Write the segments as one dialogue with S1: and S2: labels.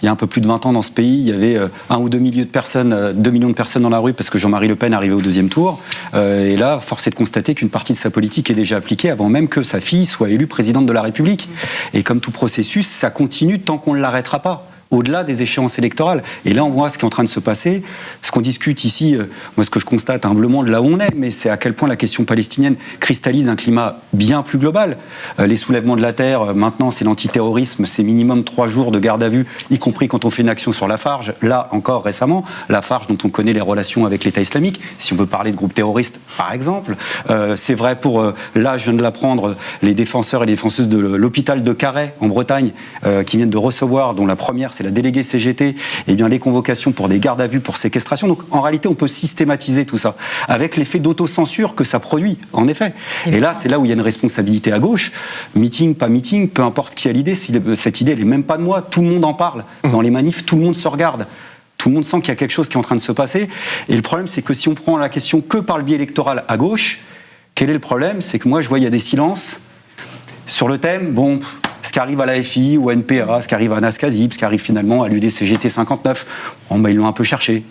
S1: il y a un peu plus de 20 ans dans ce pays, il y avait 1 ou 2 millions de personnes dans la rue parce que Jean-Marie Le Pen arrivait au deuxième tour. Et là, force est de constater qu'une partie de sa politique est déjà appliquée avant même que sa fille soit élue présidente de la République. Et comme tout processus, ça continue tant qu'on ne l'arrêtera pas, au-delà des échéances électorales. Et là, on voit ce qui est en train de se passer. Ce qu'on discute ici, moi, ce que je constate humblement de là où on est, mais c'est à quel point la question palestinienne cristallise un climat bien plus global. Les soulèvements de la terre, maintenant, c'est l'antiterrorisme, c'est minimum 3 jours de garde à vue, y compris quand on fait une action sur Lafarge. Là, encore récemment, Lafarge, dont on connaît les relations avec l'État islamique, si on veut parler de groupes terroristes, par exemple. C'est vrai pour, là, je viens de l'apprendre, les défenseurs et les défenseuses de l'hôpital de Carhaix, en Bretagne, qui viennent de recevoir, dont la première, c'est la déléguée CGT, eh bien, les convocations pour des gardes à vue, pour séquestration. Donc, en réalité, on peut systématiser tout ça, avec l'effet d'autocensure que ça produit, en effet. Et là, c'est là où il y a une responsabilité à gauche. Meeting, pas meeting, peu importe qui a l'idée, si cette idée, elle n'est même pas de moi, tout le monde en parle. Dans les manifs, tout le monde se regarde. Tout le monde sent qu'il y a quelque chose qui est en train de se passer. Et le problème, c'est que si on prend la question que par le biais électoral à gauche, quel est le problème? C'est que moi, je vois, il y a des silences sur le thème, bon, ce qui arrive à la FI ou à NPA, ce qui arrive à Naskazib, ce qui arrive finalement à l'UDCGT 59, bon, ben, ils l'ont un peu cherché.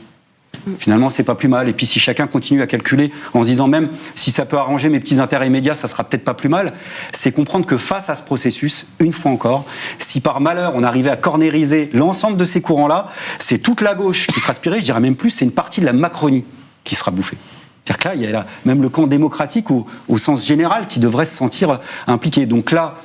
S1: Finalement, c'est pas plus mal. Et puis, si chacun continue à calculer en se disant même si ça peut arranger mes petits intérêts immédiats, ça sera peut-être pas plus mal, c'est comprendre que face à ce processus, une fois encore, si par malheur on arrivait à cornériser l'ensemble de ces courants-là, c'est toute la gauche qui sera aspirée, je dirais même plus, c'est une partie de la Macronie qui sera bouffée. C'est-à-dire que là, il y a là, même le camp démocratique au sens général qui devrait se sentir impliqué. Donc là,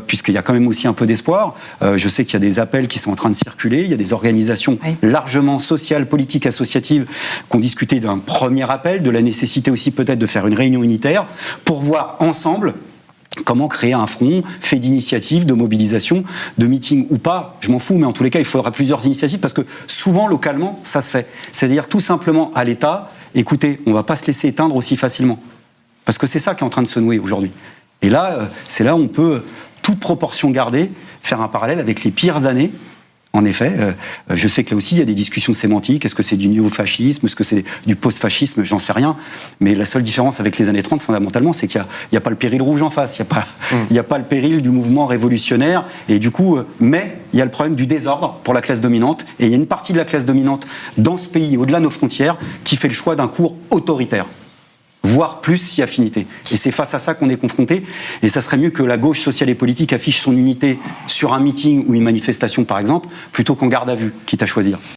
S1: puisqu'il y a quand même aussi un peu d'espoir, je sais qu'il y a des appels qui sont en train de circuler, il y a des organisations largement sociales, politiques, associatives qui ont discuté d'un premier appel, de la nécessité aussi peut-être de faire une réunion unitaire pour voir ensemble comment créer un front fait d'initiatives, de mobilisation, de meetings ou pas, je m'en fous, mais en tous les cas, il faudra plusieurs initiatives parce que souvent, localement, ça se fait. C'est-à-dire tout simplement à l'État, écoutez, on ne va pas se laisser éteindre aussi facilement. Parce que c'est ça qui est en train de se nouer aujourd'hui. Et là, c'est là où on peut, toute proportion gardée, faire un parallèle avec les pires années. En effet, je sais que là aussi, il y a des discussions sémantiques. Est-ce que c'est du néo-fascisme? Est-ce que c'est du post-fascisme? J'en sais rien. Mais la seule différence avec les années 30, fondamentalement, c'est qu'il n'y a pas le péril rouge en face. Il n'y a pas le péril du mouvement révolutionnaire. Et du coup, mais il y a le problème du désordre pour la classe dominante. Et il y a une partie de la classe dominante dans ce pays, au-delà de nos frontières, qui fait le choix d'un cours autoritaire. Voire plus si affinité. Et c'est face à ça qu'on est confronté. Et ça serait mieux que la gauche sociale et politique affiche son unité sur un meeting ou une manifestation, par exemple, plutôt qu'en garde à vue, quitte à choisir.